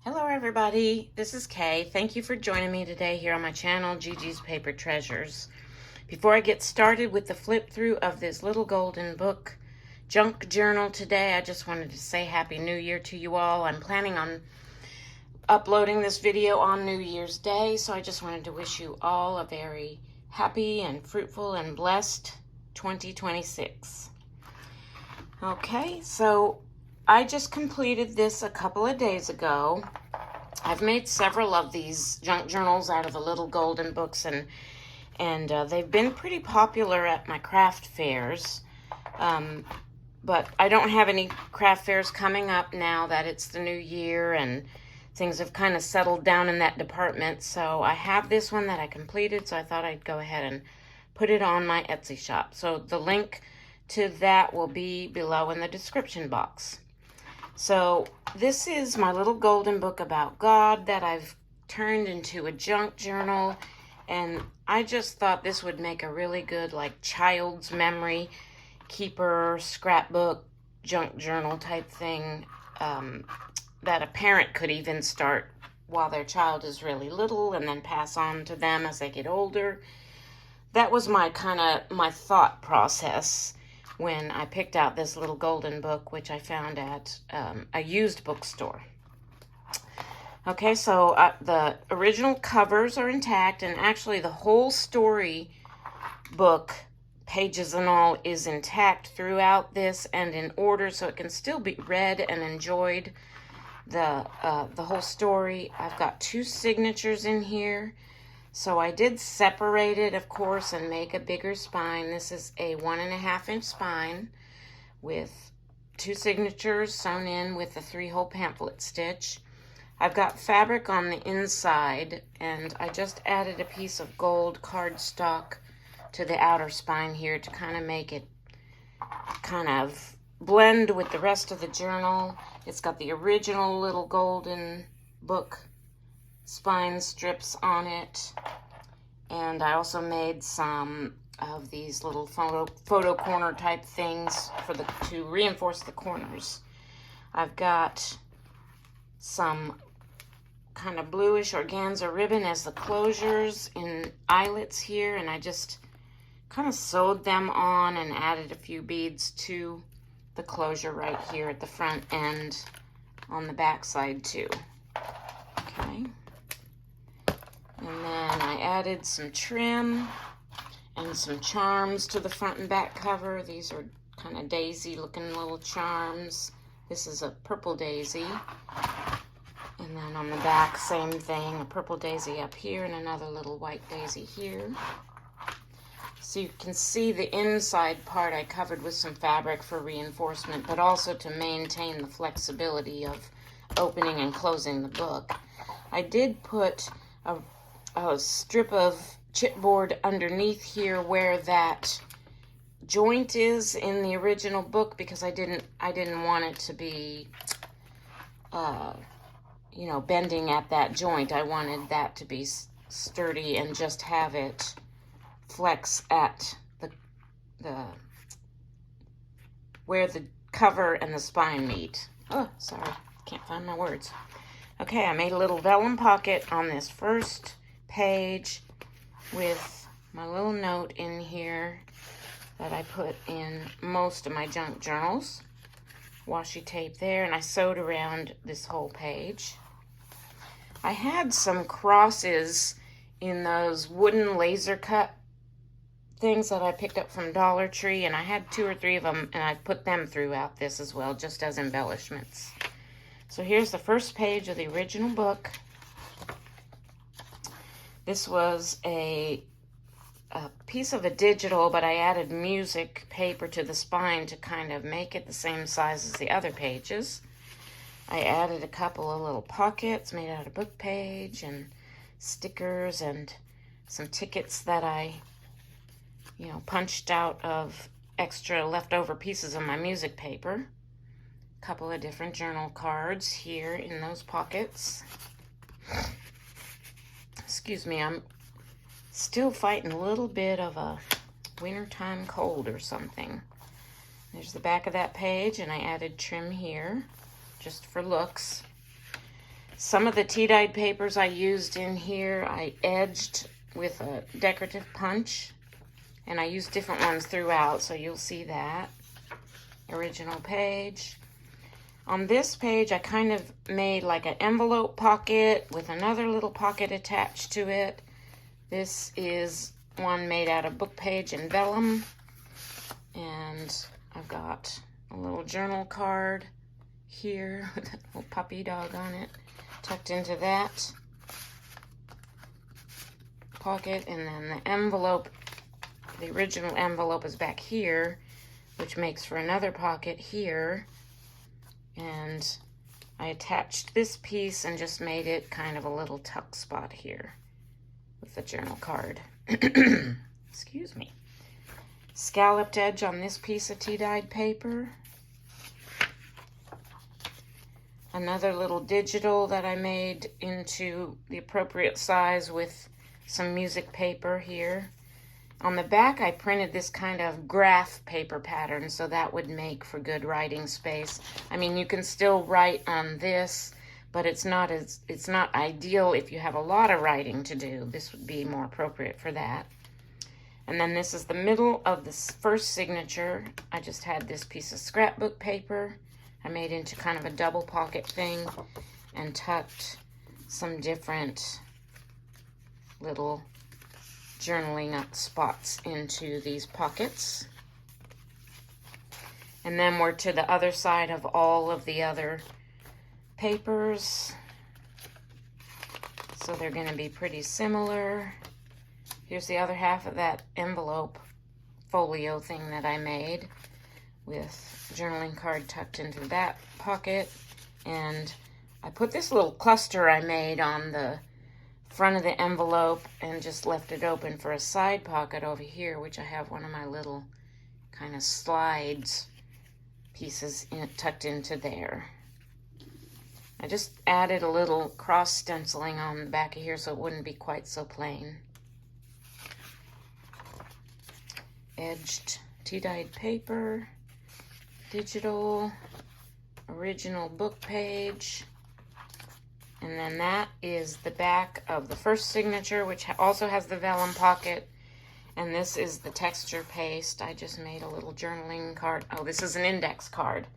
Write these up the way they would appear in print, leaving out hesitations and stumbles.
Hello everybody, this is Kay. Thank you for joining me today here on my channel, Gigi's Paper Treasures. Before I get started with the flip through of this little golden book junk journal today, I just wanted to say Happy New Year to you all. I'm planning on uploading this video on New Year's Day, so I just wanted to wish you all a very happy and fruitful and blessed 2026. Okay, so I just completed this a couple of days ago. I've made several of these junk journals out of the little golden books, and they've been pretty popular at my craft fairs. But I don't have any craft fairs coming up now that it's the new year and things have kind of settled down in that department. So I have this one that I completed, so I thought I'd go ahead and put it on my Etsy shop. So the link to that will be below in the description box. So this is my little golden book about God that I've turned into a junk journal, and I just thought this would make a really good like child's memory keeper, scrapbook, junk journal type thing that a parent could even start while their child is really little and then pass on to them as they get older. That was my thought process when I picked out this little golden book, which I found at a used bookstore. Okay, so the original covers are intact, and actually the whole story book, pages and all, is intact throughout this and in order, so it can still be read and enjoyed, the whole story. I've got 2 signatures in here. So I did separate it, of course, and make a bigger spine. This is a 1.5-inch spine with 2 signatures sewn in with a 3-hole pamphlet stitch. I've got fabric on the inside, and I just added a piece of gold cardstock to the outer spine here to kind of make it kind of blend with the rest of the journal. It's got the original little golden book spine strips on it, and I also made some of these little photo corner type things to reinforce the corners. I've got some kind of bluish organza ribbon as the closures in eyelets here, and I just kind of sewed them on and added a few beads to the closure right here at the front and on the back side too. Okay. And then I added some trim and some charms to the front and back cover. These are kind of daisy looking little charms. This is a purple daisy. And then on the back, same thing, a purple daisy up here and another little white daisy here. So you can see the inside part I covered with some fabric for reinforcement, but also to maintain the flexibility of opening and closing the book. I did put a strip of chipboard underneath here where that joint is in the original book, because I didn't want it to be bending at that joint. I wanted that to be sturdy and just have it flex at the where the cover and the spine meet. Oh, sorry, can't find my words. Okay, I made a little vellum pocket on this first page with my little note in here that I put in most of my junk journals. Washi tape there, and I sewed around this whole page. I had some crosses in those wooden laser cut things that I picked up from Dollar Tree, and I had 2 or 3 of them, and I put them throughout this as well, just as embellishments. So here's the first page of the original book. This was a piece of a digital, but I added music paper to the spine to kind of make it the same size as the other pages. I added a couple of little pockets made out of book page and stickers and some tickets that I punched out of extra leftover pieces of my music paper. A couple of different journal cards here in those pockets. Excuse me, I'm still fighting a little bit of a wintertime cold or something. There's the back of that page, and I added trim here just for looks. Some of the tea-dyed papers I used in here, I edged with a decorative punch, and I used different ones throughout, so you'll see that. Original page. On this page, I kind of made like an envelope pocket with another little pocket attached to it. This is one made out of book page and vellum, and I've got a little journal card here with a little puppy dog on it tucked into that pocket, and then the envelope, the original envelope is back here, which makes for another pocket here, and I attached this piece and just made it kind of a little tuck spot here with the journal card. Excuse me. Scalloped edge on this piece of tea-dyed paper. Another little digital that I made into the appropriate size with some music paper here. On the back, I printed this kind of graph paper pattern, so that would make for good writing space. I mean, you can still write on this, but it's not ideal if you have a lot of writing to do. This would be more appropriate for that. And then this is the middle of the first signature. I just had this piece of scrapbook paper I made into kind of a double pocket thing and tucked some different little journaling up spots into these pockets. And then we're to the other side of all of the other papers. So they're going to be pretty similar. Here's the other half of that envelope folio thing that I made with journaling card tucked into that pocket. And I put this little cluster I made on the front of the envelope and just left it open for a side pocket over here, which I have one of my little kind of slides pieces tucked into there. I just added a little cross stenciling on the back of here so it wouldn't be quite so plain. Edged tea-dyed paper, digital, original book page, and then that is the back of the first signature, which also has the vellum pocket, and this is the texture paste. I just made a little journaling card. Oh, this is an index card,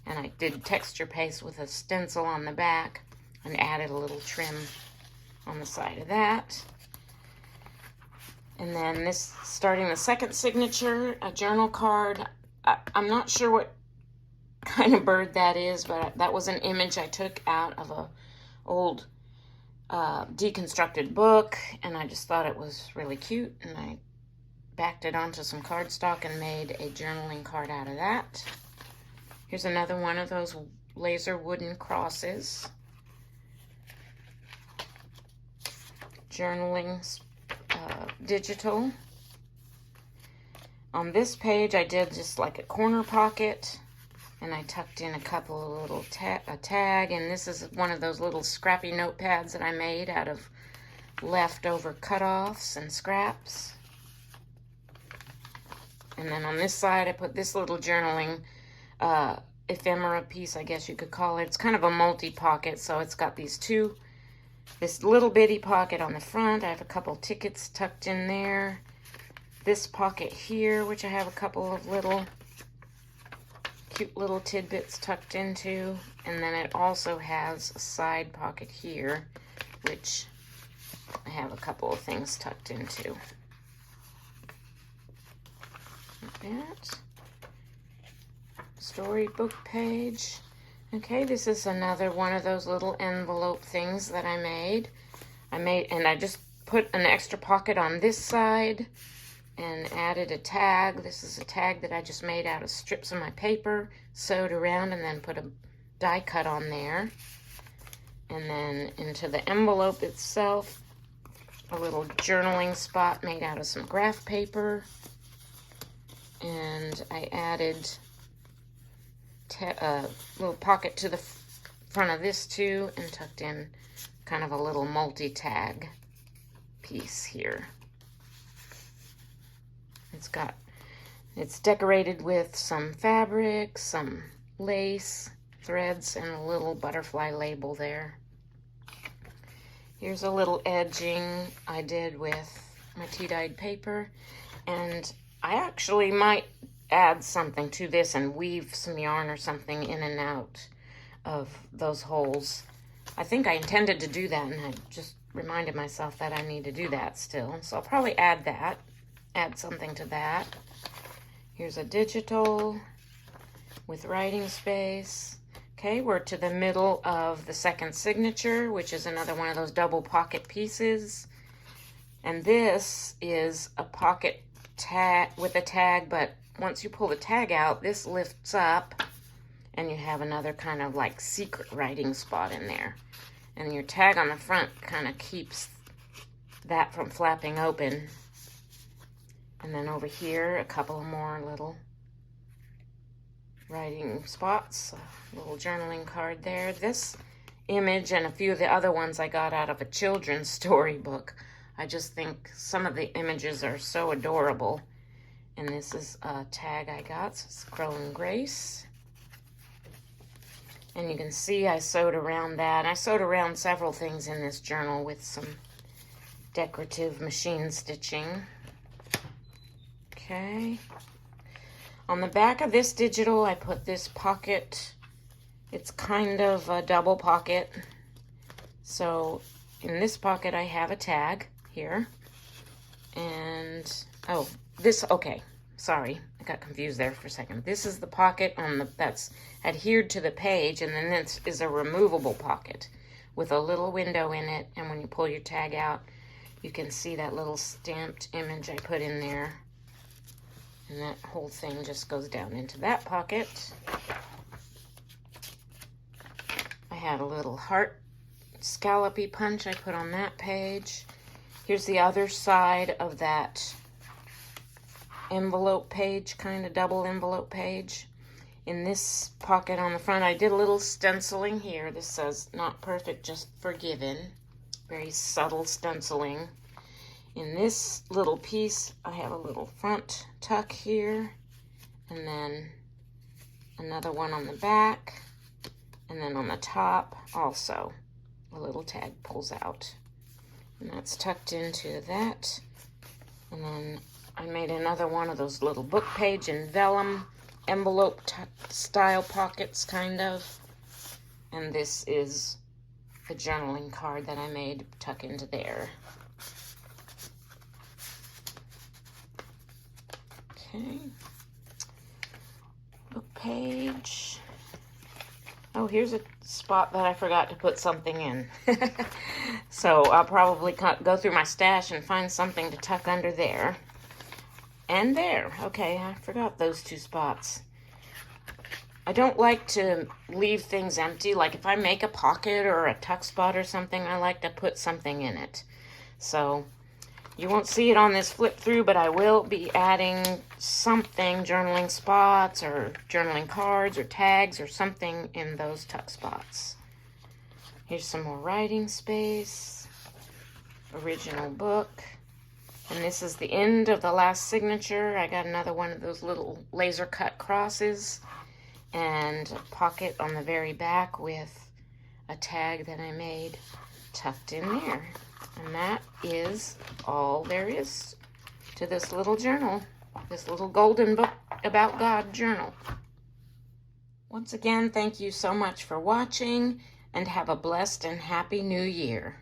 and I did texture paste with a stencil on the back and added a little trim on the side of that. And then this, starting the second signature, a journal card. I'm not sure what kind of bird that is, but that was an image I took out of a old deconstructed book, and I just thought it was really cute, and I backed it onto some cardstock and made a journaling card out of that. Here's another one of those laser wooden crosses. Journaling digital. On this page, I did just like a corner pocket, and I tucked in a couple of little tag, and this is one of those little scrappy notepads that I made out of leftover cutoffs and scraps. And then on this side, I put this little journaling ephemera piece, I guess you could call it. It's kind of a multi-pocket, so it's got these two, this little bitty pocket on the front. I have a couple tickets tucked in there. This pocket here, which I have a couple of little cute little tidbits tucked into. And then it also has a side pocket here, which I have a couple of things tucked into. Like that. Storybook page. Okay, this is another one of those little envelope things that I made. And I just put an extra pocket on this side and added a tag. This is a tag that I just made out of strips of my paper, sewed around, and then put a die cut on there. And then into the envelope itself, a little journaling spot made out of some graph paper. And I added a little pocket to the front of this too, and tucked in kind of a little multi-tag piece here. It's decorated with some fabric, some lace, threads, and a little butterfly label there. Here's a little edging I did with my tea-dyed paper, and I actually might add something to this and weave some yarn or something in and out of those holes. I think I intended to do that, and I just reminded myself that I need to do that still. So I'll probably add that, add something to that. Here's a digital with writing space. Okay, we're to the middle of the second signature, which is another one of those double pocket pieces. And this is a pocket tag with a tag, but once you pull the tag out, this lifts up and you have another kind of like secret writing spot in there. And your tag on the front kind of keeps that from flapping open. And then over here, a couple more little writing spots, a little journaling card there. This image and a few of the other ones I got out of a children's storybook. I just think some of the images are so adorable. And this is a tag I got, so it's Growing Grace. And you can see I sewed around that. I sewed around several things in this journal with some decorative machine stitching. Okay. On the back of this digital, I put this pocket. It's kind of a double pocket. So in this pocket, I have a tag here. And, oh, this, okay, sorry. I got confused there for a second. This is the pocket on the that's adhered to the page, and then this is a removable pocket with a little window in it. And when you pull your tag out, you can see that little stamped image I put in there. And that whole thing just goes down into that pocket. I had a little heart scallopy punch I put on that page. Here's the other side of that envelope page, kind of double envelope page. In this pocket on the front, I did a little stenciling here. This says, "Not perfect, just forgiven." Very subtle stenciling. In this little piece, I have a little front tuck here, and then another one on the back, and then on the top also a little tag pulls out, and that's tucked into that. And then I made another one of those little book page and vellum envelope style pockets, kind of, and this is the journaling card that I made tuck into there. Okay, book page. Oh, here's a spot that I forgot to put something in. So I'll probably go through my stash and find something to tuck under there. And there. Okay, I forgot those two spots. I don't like to leave things empty. Like if I make a pocket or a tuck spot or something, I like to put something in it. So you won't see it on this flip through, but I will be adding something, journaling spots or journaling cards or tags or something in those tuck spots. Here's some more writing space, original book. And this is the end of the last signature. I got another one of those little laser cut crosses and a pocket on the very back with a tag that I made tucked in there. And that is all there is to this little journal, this little golden book about God journal. Once again, thank you so much for watching, and have a blessed and happy new year.